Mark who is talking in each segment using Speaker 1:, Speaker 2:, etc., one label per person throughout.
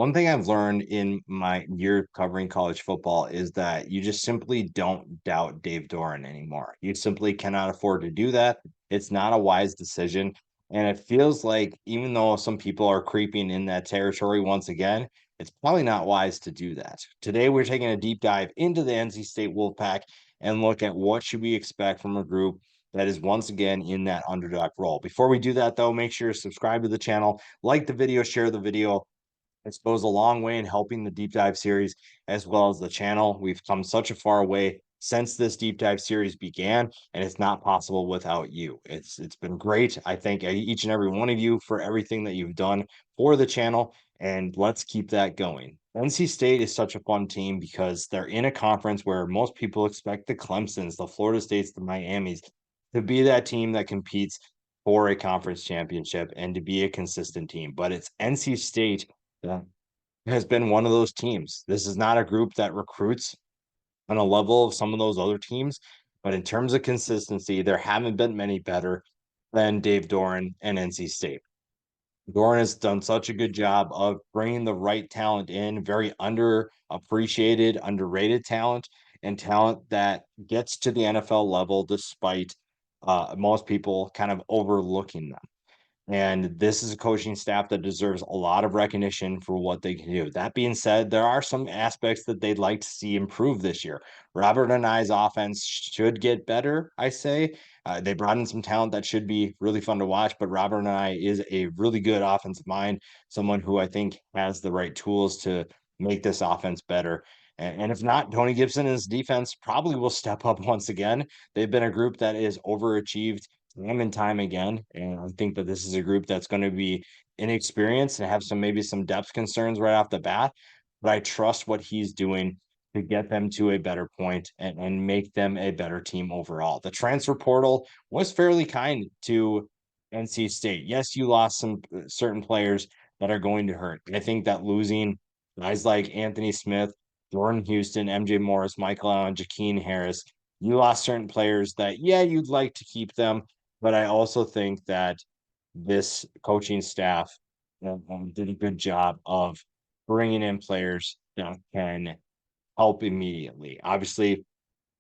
Speaker 1: One thing I've learned in my year covering college football is that you just simply don't doubt Dave Doeren anymore. You simply cannot afford to do that. It's not a wise decision. And it feels like even though some people are creeping in that territory once again, it's probably not wise to do that. Today, we're taking a deep dive into the NC State Wolfpack and look at what should we expect from a group that is once again in that underdog role. Before we do that, though, make sure to subscribe to the channel, like the video, share the video. This goes a long way in helping the deep dive series as well as the channel. We've come such a far way since this deep dive series began, and it's not possible without you. It's been great. I thank each and every one of you for everything that you've done for the channel, and let's keep that going. NC State is such a fun team because they're in a conference where most people expect the Clemsons, the Florida States, the Miamis to be that team that competes for a conference championship and to be a consistent team. But it's NC State that has been one of those teams. This is not a group that recruits on a level of some of those other teams, but in terms of consistency, there haven't been many better than Dave Doeren and NC State. Doeren has done such a good job of bringing the right talent in, very underappreciated, underrated talent, and talent that gets to the NFL level despite most people kind of overlooking them. And this is a coaching staff that deserves a lot of recognition for what they can do. That being said, there are some aspects that they'd like to see improve this year. Robert and I's offense should get better, I say. They brought in some talent that should be really fun to watch, but Robert and I is a really good offensive mind, someone who I think has the right tools to make this offense better. And if not, Tony Gibson and his defense probably will step up once again. They've been a group that is overachieved time and time again. And I think that this is a group that's going to be inexperienced and have maybe some depth concerns right off the bat. But I trust what he's doing to get them to a better point and make them a better team overall. The transfer portal was fairly kind to NC State. Yes, you lost some certain players that are going to hurt. I think that losing guys like Anthony Smith, Jordan Houston, MJ Morris, Michael Allen, Jakeen Harris, you lost certain players that, yeah, you'd like to keep them, but I also think that this coaching staff did a good job of bringing in players that can help immediately. Obviously,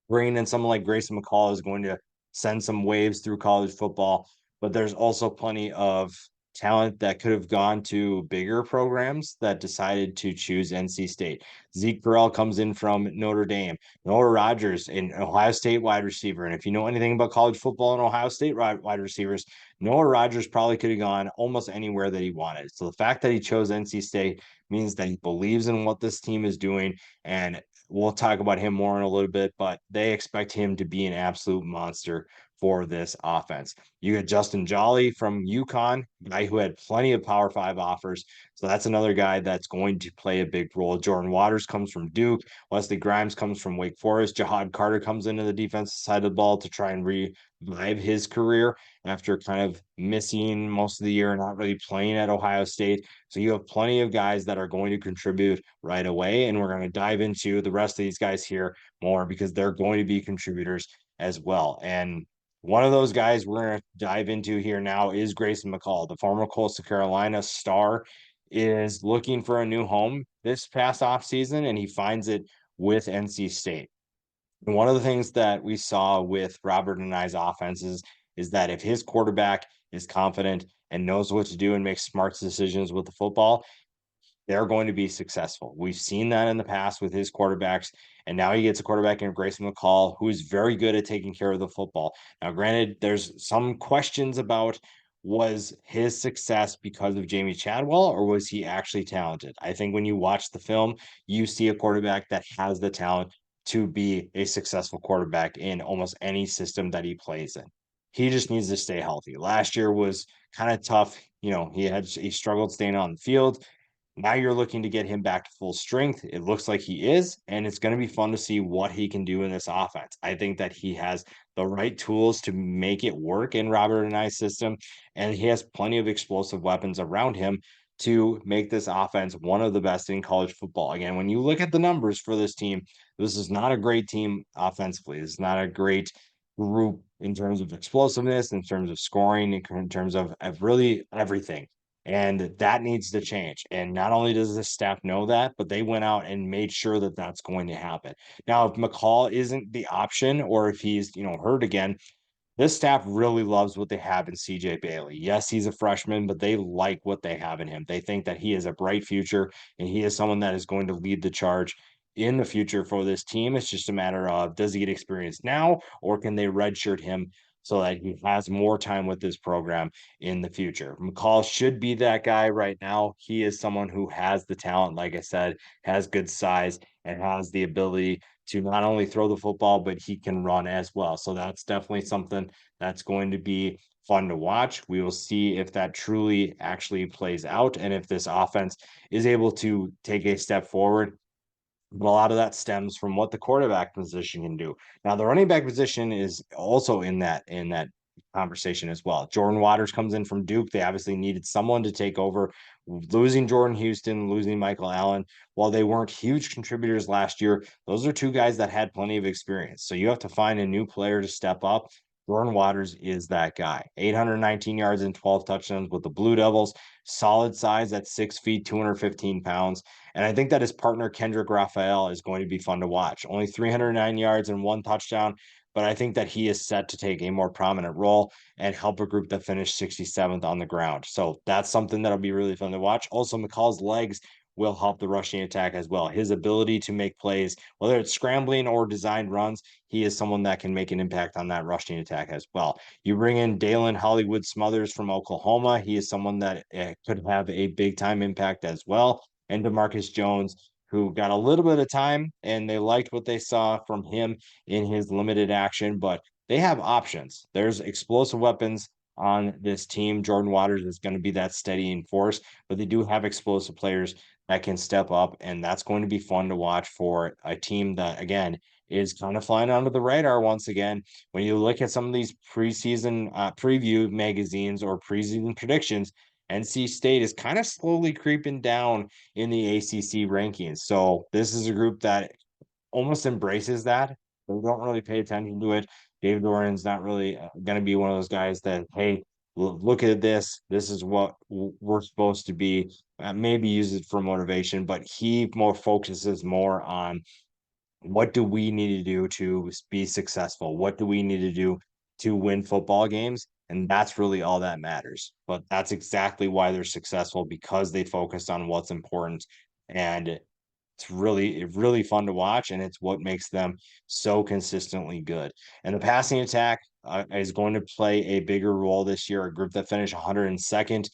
Speaker 1: bringing in someone like Grayson McCall is going to send some waves through college football, but there's also plenty of talent that could have gone to bigger programs that decided to choose NC State. Zeke Burrell comes in from Notre Dame. Noah Rogers, an Ohio State wide receiver. And if you know anything about college football and Ohio State wide receivers, Noah Rogers probably could have gone almost anywhere that he wanted. So the fact that he chose NC State means that he believes in what this team is doing. And we'll talk about him more in a little bit, but they expect him to be an absolute monster for this offense. You get Justin Jolly from UConn, guy who had plenty of Power Five offers. So that's another guy that's going to play a big role. Jordan Waters comes from Duke. Wesley Grimes comes from Wake Forest. Jahad Carter comes into the defensive side of the ball to try and revive his career after kind of missing most of the year, not really playing at Ohio State. So you have plenty of guys that are going to contribute right away. And we're going to dive into the rest of these guys here more because they're going to be contributors as well. And one of those guys we're going to dive into here now is Grayson McCall, the former Coastal Carolina star, is looking for a new home this past offseason, and he finds it with NC State. And one of the things that we saw with Robert and I's offenses is that if his quarterback is confident and knows what to do and makes smart decisions with the football, they're going to be successful. We've seen that in the past with his quarterbacks, and now he gets a quarterback in Grayson McCall, who is very good at taking care of the football. Now, granted, there's some questions about was his success because of Jamie Chadwell or was he actually talented? I think when you watch the film, you see a quarterback that has the talent to be a successful quarterback in almost any system that he plays in. He just needs to stay healthy. Last year was kind of tough. You know, he struggled staying on the field. Now you're looking to get him back to full strength. It looks like he is, and it's going to be fun to see what he can do in this offense. I think that he has the right tools to make it work in Robert and I's system, and he has plenty of explosive weapons around him to make this offense one of the best in college football. Again, when you look at the numbers for this team, this is not a great team offensively. This is not a great group in terms of explosiveness, in terms of scoring, in terms of really everything. And that needs to change. And not only does the staff know that, but they went out and made sure that that's going to happen. Now, if McCall isn't the option, or if he's, hurt again, this staff really loves what they have in CJ Bailey. Yes, he's a freshman, but they like what they have in him. They think that he has a bright future and he is someone that is going to lead the charge in the future for this team. It's just a matter of, does he get experience now, or can they redshirt him so that he has more time with this program in the future? McCall should be that guy right now. He is someone who has the talent, like I said, has good size, and has the ability to not only throw the football, but he can run as well. So that's definitely something that's going to be fun to watch. We will see if that truly actually plays out and if this offense is able to take a step forward. But a lot of that stems from what the quarterback position can do. Now, the running back position is also in that conversation as well. Jordan Waters comes in from Duke. They obviously needed someone to take over. Losing Jordan Houston, losing Michael Allen, while they weren't huge contributors last year, those are two guys that had plenty of experience. So you have to find a new player to step up. Jordan Waters is that guy. 819 yards and 12 touchdowns with the Blue Devils. Solid size at 6 feet, 215 pounds. And I think that his partner, Kendrick Raphael, is going to be fun to watch. Only 309 yards and 1 touchdown, but I think that he is set to take a more prominent role and help a group that finished 67th on the ground. So that's something that'll be really fun to watch. Also, McCall's legs will help the rushing attack as well. His ability to make plays, whether it's scrambling or designed runs, he is someone that can make an impact on that rushing attack as well. You bring in Dalen Hollywood Smothers from Oklahoma. He is someone that could have a big time impact as well. And DeMarcus Jones, who got a little bit of time and they liked what they saw from him in his limited action, but they have options. There's explosive weapons on this team. Jordan Waters is going to be that steadying force, but they do have explosive players that can step up, and that's going to be fun to watch for a team that, again, is kind of flying under the radar once again. When you look at some of these preseason preview magazines or preseason predictions, NC State is kind of slowly creeping down in the ACC rankings. So this is a group that almost embraces that. They don't really pay attention to it. Dave Doeren's not really going to be one of those guys that, hey, look at this. This is what we're supposed to be. Maybe use it for motivation, but he more focuses more on, what do we need to do to be successful? What do we need to do to win football games? And that's really all that matters. But that's exactly why they're successful, because they focus on what's important. And it's really fun to watch. And it's what makes them so consistently good. And the passing attack is going to play a bigger role this year. A group that finished 102nd,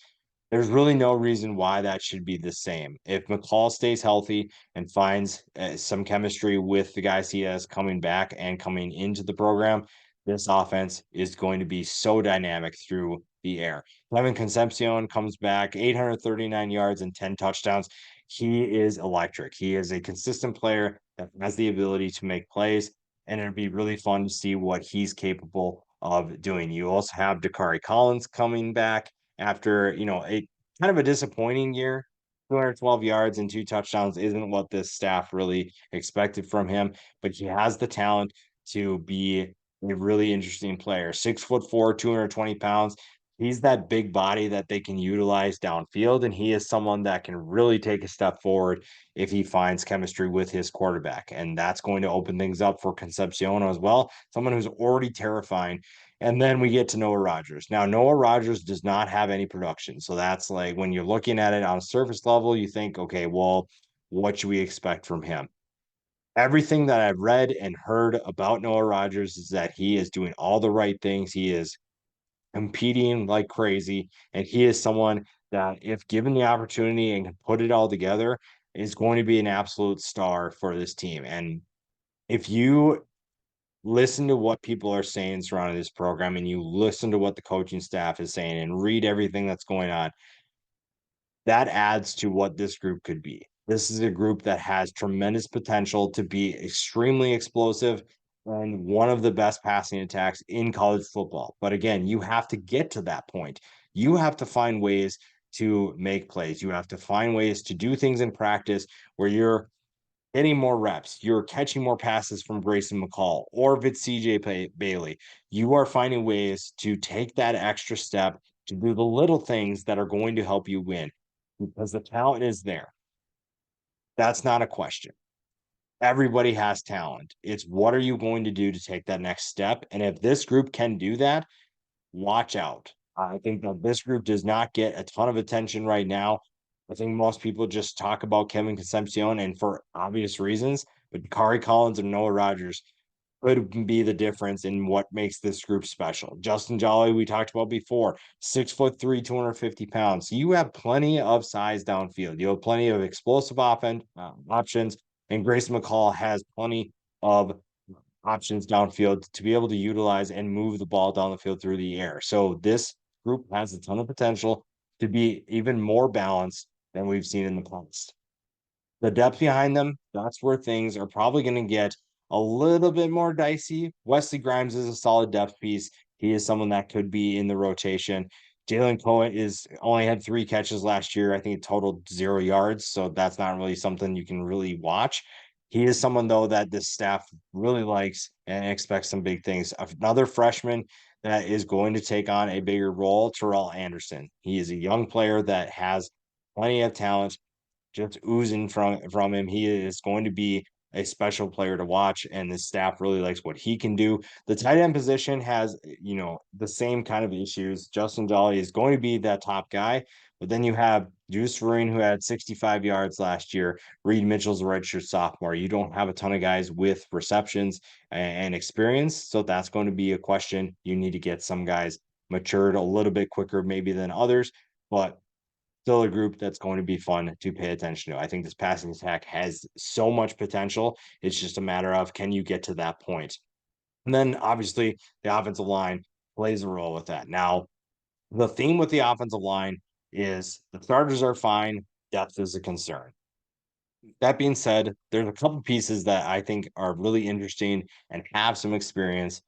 Speaker 1: there's really no reason why that should be the same. If McCall stays healthy and finds some chemistry with the guys he has coming back and coming into the program, this offense is going to be so dynamic through the air. Kevin Concepcion comes back, 839 yards and 10 touchdowns. He is electric. He is a consistent player that has the ability to make plays, and it'd be really fun to see what he's capable of doing. You also have Dakari Collins coming back after, a kind of a disappointing year. 212 yards and 2 touchdowns isn't what this staff really expected from him, but he has the talent to be a really interesting player. 6'4", 220 pounds. He's that big body that they can utilize downfield, and he is someone that can really take a step forward if he finds chemistry with his quarterback. And that's going to open things up for Concepcion as well, someone who's already terrifying. And then we get to Noah Rogers. Now, Noah Rogers does not have any production. So that's like, when you're looking at it on a surface level, you think, okay, well, what should we expect from him? Everything that I've read and heard about Noah Rogers is that he is doing all the right things. He is competing like crazy. And he is someone that, if given the opportunity and can put it all together, is going to be an absolute star for this team. And if you listen to what people are saying surrounding this program, and you listen to what the coaching staff is saying, and read everything that's going on, that adds to what this group could be. This is a group that has tremendous potential to be extremely explosive and one of the best passing attacks in college football. But again, you have to get to that point. You have to find ways to make plays. You have to find ways to do things in practice where you're getting more reps, you're catching more passes from Grayson McCall, or if it's CJ Bailey, you are finding ways to take that extra step to do the little things that are going to help you win because the talent is there. That's not a question. Everybody has talent. It's what are you going to do to take that next step? And if this group can do that, watch out. I think that this group does not get a ton of attention right now. I think most people just talk about Kevin Concepcion and for obvious reasons, but Kari Collins and Noah Rogers could be the difference in what makes this group special. Justin Jolly, we talked about before, 6'3", 250 pounds. So you have plenty of size downfield. You have plenty of explosive offense options, and Grayson McCall has plenty of options downfield to be able to utilize and move the ball down the field through the air. So this group has a ton of potential to be even more balanced than we've seen in the past. The depth behind them, that's where things are probably going to get a little bit more dicey. Wesley Grimes is a solid depth piece. He is someone that could be in the rotation. Jalen Cohen is only had 3 catches last year. I think it totaled 0 yards. So that's not really something you can really watch. He is someone though that this staff really likes and expects some big things. Another freshman that is going to take on a bigger role, Terrell Anderson. He is a young player that has plenty of talent just oozing from him. He is going to be a special player to watch, and the staff really likes what he can do. The tight end position has, the same kind of issues. Justin Jolly is going to be that top guy, but then you have Juice Vereen, who had 65 yards last year. Reed Mitchell's a redshirt sophomore. You don't have a ton of guys with receptions and experience, so that's going to be a question. You need to get some guys matured a little bit quicker, maybe than others, but still a group that's going to be fun to pay attention to. I think this passing attack has so much potential. It's just a matter of can you get to that point? And then obviously the offensive line plays a role with that. Now, the theme with the offensive line is the starters are fine, depth is a concern. That being said, there's a couple pieces that I think are really interesting and have some experience.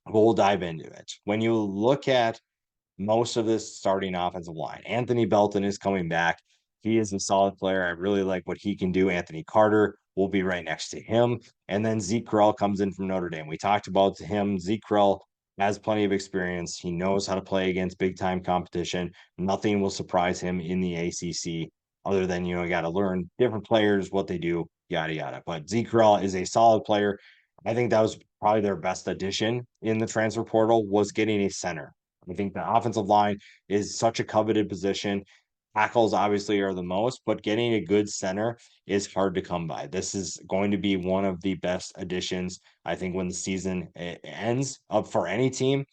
Speaker 1: We'll dive into it. When you look at most of this starting offensive line. Anthony Belton is coming back. He is a solid player. I really like what he can do. Anthony Carter will be right next to him. And then Zeke Krell comes in from Notre Dame. We talked about him. Zeke Krell has plenty of experience. He knows how to play against big time competition. Nothing will surprise him in the ACC other than, you got to learn different players, what they do, yada, yada. But Zeke Krell is a solid player. I think that was probably their best addition in the transfer portal was getting a center. I think the offensive line is such a coveted position. Tackles obviously are the most, but getting a good center is hard to come by. This is going to be one of the best additions, I think, when the season ends up for any team.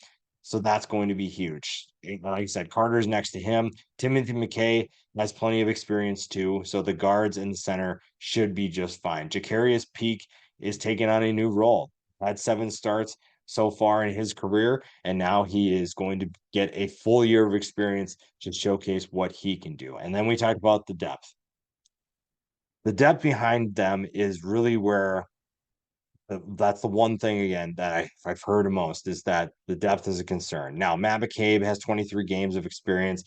Speaker 1: So that's going to be huge. Like I said, Carter's next to him. Timothy McKay has plenty of experience too. So the guards and the center should be just fine. Jacarius Peak is taking on a new role. Had 7 starts so far in his career, and now he is going to get a full year of experience to showcase what he can do. And then we talked about the depth. The depth behind them is really where that's the one thing again that I've heard the most is that the depth is a concern. Now, Matt McCabe has 23 games of experience.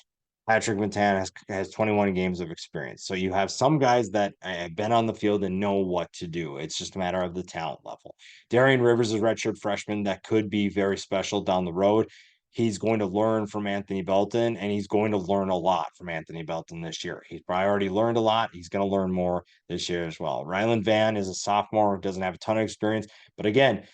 Speaker 1: Patrick Matan has 21 games of experience. So you have some guys that have been on the field and know what to do. It's just a matter of the talent level. Darian Rivers is a redshirt freshman that could be very special down the road. He's going to learn from Anthony Belton, and he's going to learn a lot from Anthony Belton this year. He's probably already learned a lot. He's going to learn more this year as well. Ryland Van is a sophomore, doesn't have a ton of experience. But again,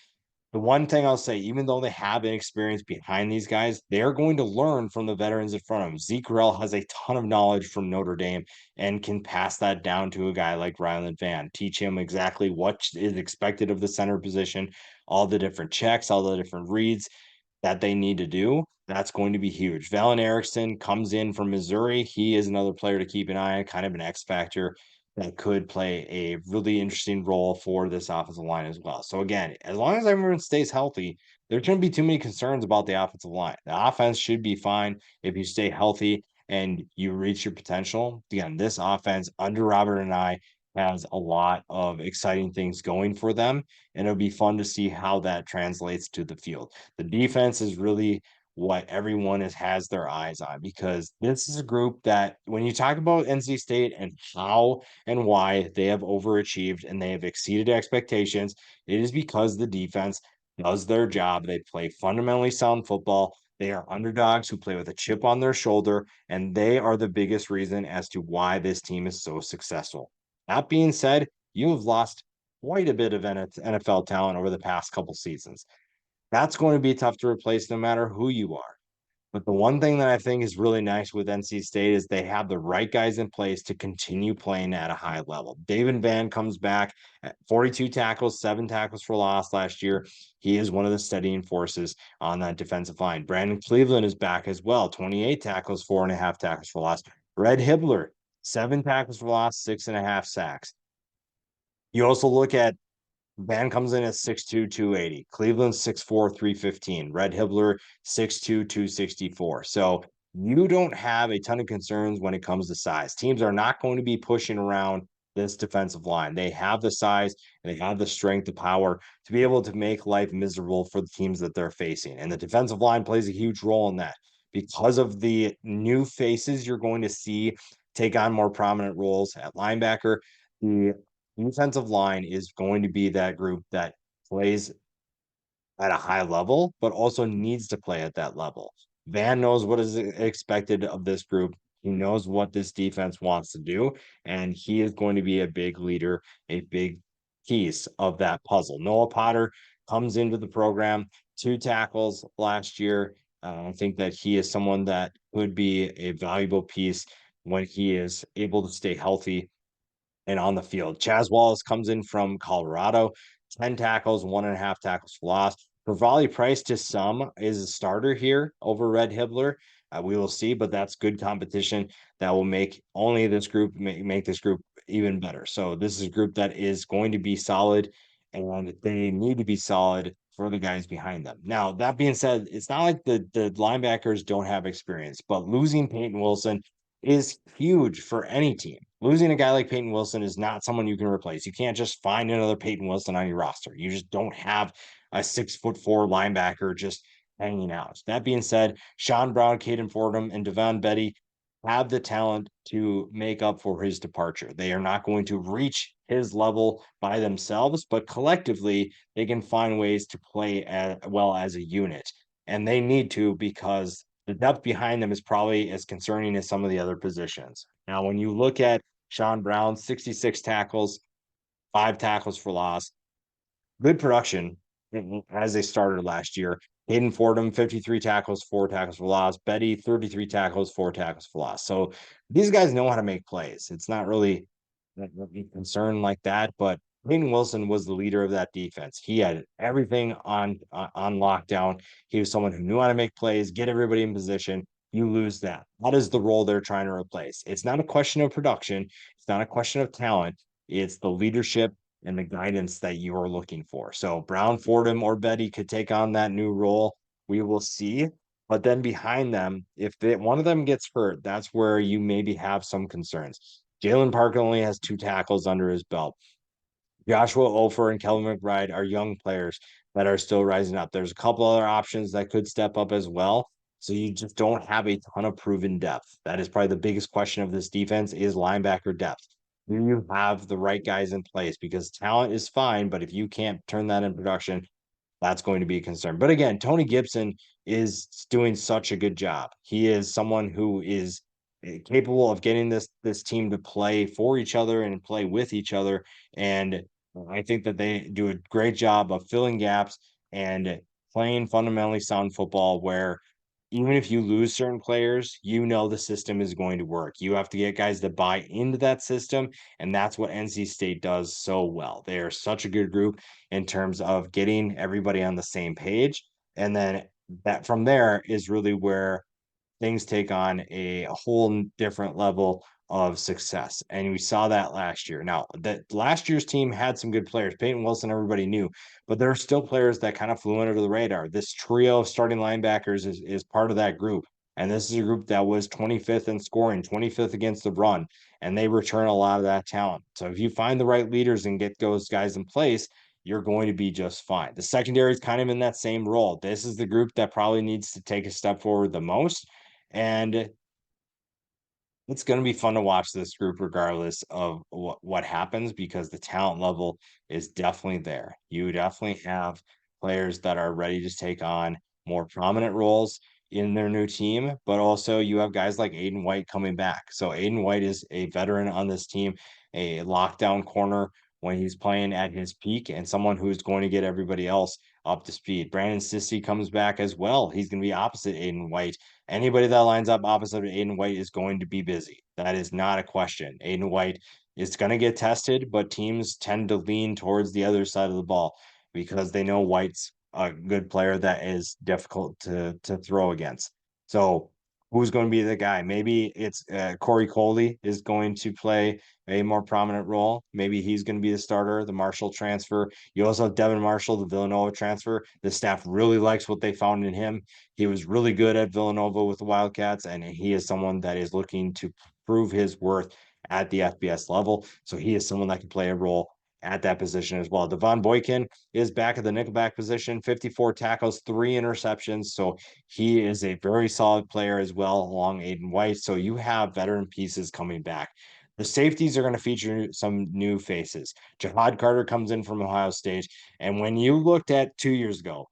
Speaker 1: the one thing I'll say, even though they have an experience behind these guys, they're going to learn from the veterans in front of them. Zeke Rell has a ton of knowledge from Notre Dame and can pass that down to a guy like Ryland Van, teach him exactly what is expected of the center position, all the different checks, all the different reads that they need to do. That's going to be huge. Valen Erickson comes in from Missouri. He is another player to keep an eye on, kind of an X factor that could play a really interesting role for this offensive line as well. So again, as long as everyone stays healthy, there shouldn't be too many concerns about the offensive line. The offense should be fine if you stay healthy and you reach your potential. Again, this offense under Robert and I has a lot of exciting things going for them, and it'll be fun to see how that translates to the field. The defense is really what everyone has their eyes on because this is a group that when you talk about NC State and how and why they have overachieved and they have exceeded expectations, it is because the defense does their job. They play fundamentally sound football. They are underdogs who play with a chip on their shoulder, and they are the biggest reason as to why this team is so successful. That being said, you have lost quite a bit of NFL talent over the past couple seasons. That's going to be tough to replace no matter who you are. But the one thing that I think is really nice with NC State is they have the right guys in place to continue playing at a high level. David Van comes back at 42 tackles, 7 tackles for loss last year. He is one of the steadying forces on that defensive line. Brandon Cleveland is back as well, 28 tackles, 4.5 tackles for loss. Red Hibbler, 7 tackles for loss, 6.5 sacks. You also look at Van comes in at 6'2", 280. Cleveland 6'4", 315. Red Hibbler 6'2", 264. So you don't have a ton of concerns when it comes to size. Teams are not going to be pushing around this defensive line. They have the size and they have the strength, the power to be able to make life miserable for the teams that they're facing. And the defensive line plays a huge role in that because of the new faces you're going to see take on more prominent roles at linebacker. The defensive line is going to be that group that plays at a high level, but also needs to play at that level. Van knows what is expected of this group. He knows what this defense wants to do, and he is going to be a big leader, a big piece of that puzzle. Noah Potter comes into the program, 2 tackles last year. I think that he is someone that could be a valuable piece when he is able to stay healthy and on the field. Chaz Wallace comes in from Colorado, 10 tackles, 1.5 tackles for loss. Pravali Price to some is a starter here over Red Hibbler. We will see, but that's good competition that will make only this group make this group even better. So this is a group that is going to be solid, and they need to be solid for the guys behind them. Now, that being said, it's not like the linebackers don't have experience, but losing Peyton Wilson is huge for any team. Losing a guy like Peyton Wilson is not someone you can replace. You can't just find another Peyton Wilson on your roster. You just don't have a 6'4" linebacker just hanging out. That being said, Sean Brown, Caden Fordham, and Devon Betty have the talent to make up for his departure. They are not going to reach his level by themselves, but collectively, they can find ways to play as well as a unit. And they need to because the depth behind them is probably as concerning as some of the other positions. Now, when you look at Sean Brown, 66 tackles, 5 tackles for loss, good production as they started last year. Hayden Fordham, 53 tackles, 4 tackles for loss. Betty, 33 tackles, 4 tackles for loss. So these guys know how to make plays. It's not really a concern like that, but Peyton Wilson was the leader of that defense. He had everything on lockdown. He was someone who knew how to make plays, get everybody in position. You lose that. That is the role they're trying to replace. It's not a question of production. It's not a question of talent. It's the leadership and the guidance that you are looking for. So Brown, Fordham, or Betty could take on that new role. We will see. But then behind them, if one of them gets hurt, that's where you maybe have some concerns. Jalen Parker only has 2 tackles under his belt. Joshua Ofer and Kelvin McBride are young players that are still rising up. There's a couple other options that could step up as well. So you just don't have a ton of proven depth. That is probably the biggest question of this defense is linebacker depth. Do you have the right guys in place? Because talent is fine, but if you can't turn that in production, that's going to be a concern. But again, Tony Gibson is doing such a good job. He is someone who is capable of getting this team to play for each other and play with each other. And I think that they do a great job of filling gaps and playing fundamentally sound football where even if you lose certain players, you know the system is going to work. You have to get guys to buy into that system, and that's what NC State does so well. They are such a good group in terms of getting everybody on the same page, and then that from there is really where things take on a whole different level of success. And we saw that last year. Now, that last year's team had some good players. Peyton Wilson, everybody knew, but there are still players that kind of flew under the radar. This trio of starting linebackers is part of that group. And this is a group that was 25th in scoring, 25th against the run, and they return a lot of that talent. So if you find the right leaders and get those guys in place, you're going to be just fine. The secondary is kind of in that same role. This is the group that probably needs to take a step forward the most. And it's going to be fun to watch this group regardless of what happens because the talent level is definitely there. You definitely have players that are ready to take on more prominent roles. in their new team, but also you have guys like Aiden White coming back. So Aiden White is a veteran on this team, a lockdown corner when he's playing at his peak, and someone who's going to get everybody else up to speed. Brandon Sissy comes back as well. He's going to be opposite Aiden White. Anybody that lines up opposite of Aiden White is going to be busy. That is not a question. Aiden White is going to get tested, but teams tend to lean towards the other side of the ball because they know White's a good player that is difficult to throw against. So who's going to be the guy? Maybe it's Corey Coley is going to play a more prominent role. Maybe he's going to be the starter, the Marshall transfer. You also have Devin Marshall, the Villanova transfer. The staff really likes what they found in him. He was really good at Villanova with the Wildcats, and he is someone that is looking to prove his worth at the FBS level. So he is someone that can play a role at that position as well. Devon Boykin is back at the nickelback position, 54 tackles, 3 interceptions. So he is a very solid player as well, along Aiden White. So you have veteran pieces coming back. The safeties are going to feature some new faces. Jahad Carter comes in from Ohio State. And when you looked at 2 years ago,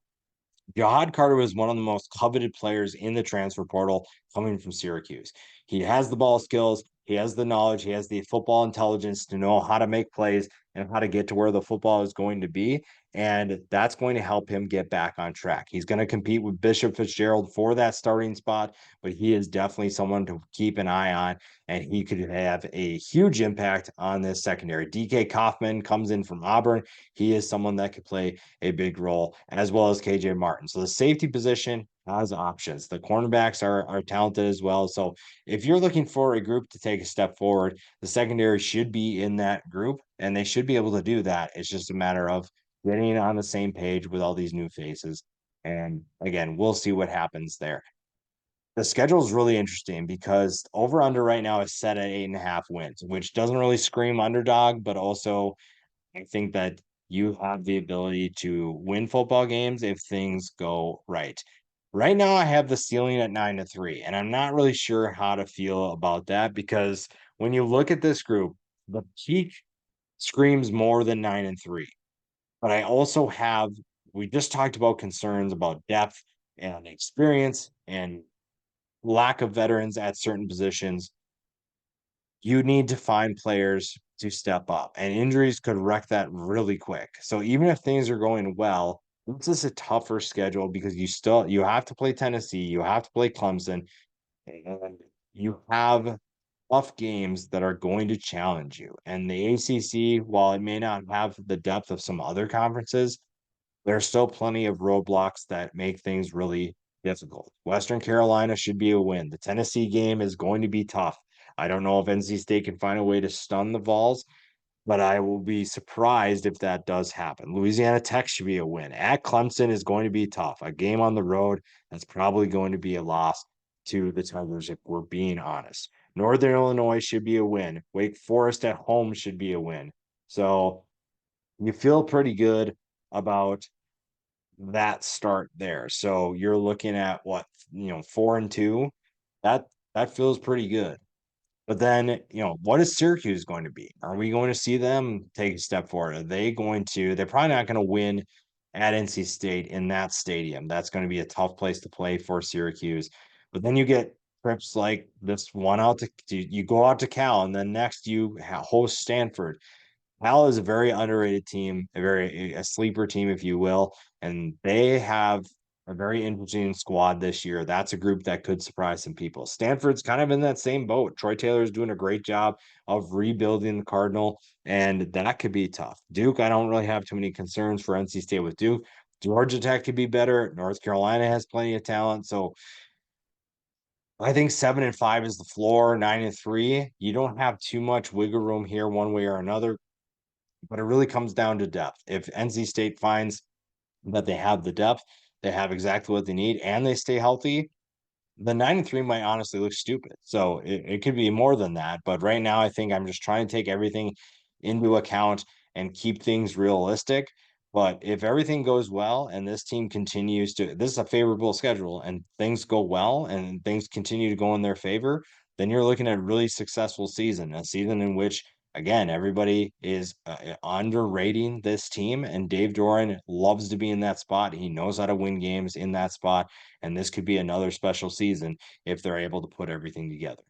Speaker 1: Jahad Carter was one of the most coveted players in the transfer portal coming from Syracuse. He has the ball skills, he has the knowledge, he has the football intelligence to know how to make plays and how to get to where the football is going to be. And that's going to help him get back on track. He's going to compete with Bishop Fitzgerald for that starting spot, but he is definitely someone to keep an eye on, and he could have a huge impact on this secondary. DK Kaufman comes in from Auburn. He is someone that could play a big role, as well as KJ Martin. So the safety position has options. The cornerbacks are talented as well. So if you're looking for a group to take a step forward, the secondary should be in that group, and they should be able to do that. It's just a matter of getting on the same page with all these new faces. And again, we'll see what happens there. The schedule is really interesting because over under right now is set at 8.5 wins, which doesn't really scream underdog, but also I think that you have the ability to win football games if things go right. Right now, I have the ceiling at 9-3, and I'm not really sure how to feel about that because when you look at this group, the peak screams more than 9-3. But I also have, we just talked about concerns about depth and experience and lack of veterans at certain positions. You need to find players to step up, and injuries could wreck that really quick. So even if things are going well, this is a tougher schedule because you have to play Tennessee, you have to play Clemson, and you have tough games that are going to challenge you. And the ACC, while it may not have the depth of some other conferences, there's still plenty of roadblocks that make things really difficult. Western Carolina should be a win. The Tennessee game is going to be tough. I don't know if NC State can find a way to stun the Vols, but I will be surprised if that does happen. Louisiana Tech should be a win. At Clemson is going to be tough. A game on the road, that's probably going to be a loss to the Tigers if we're being honest. Northern Illinois should be a win. Wake Forest at home should be a win. So you feel pretty good about that start there. So you're looking at what, 4-2. That feels pretty good. But then, what is Syracuse going to be? Are we going to see them take a step forward? Are they going to, they're probably not going to win at NC State in that stadium. That's going to be a tough place to play for Syracuse. But then you get trips like this one out you go out to Cal, and then next you host Stanford. Cal is a very underrated team, a sleeper team, if you will, and they have a very interesting squad this year. That's a group that could surprise some people. Stanford's kind of in that same boat. Troy Taylor is doing a great job of rebuilding the Cardinal, and that could be tough. Duke, I don't really have too many concerns for NC State with Duke. Georgia Tech could be better. North Carolina has plenty of talent, so I think 7-5 is the floor. 9-3, you don't have too much wiggle room here, one way or another, but it really comes down to depth. If NC State finds that they have the depth, they have exactly what they need, and they stay healthy, the 9-3 might honestly look stupid. So it could be more than that. But right now, I think I'm just trying to take everything into account and keep things realistic. But if everything goes well and this team continues to, this is a favorable schedule and things go well and things continue to go in their favor, then you're looking at a really successful season, a season in which again, everybody is underrating this team, and Dave Doeren loves to be in that spot. He knows how to win games in that spot, and this could be another special season if they're able to put everything together.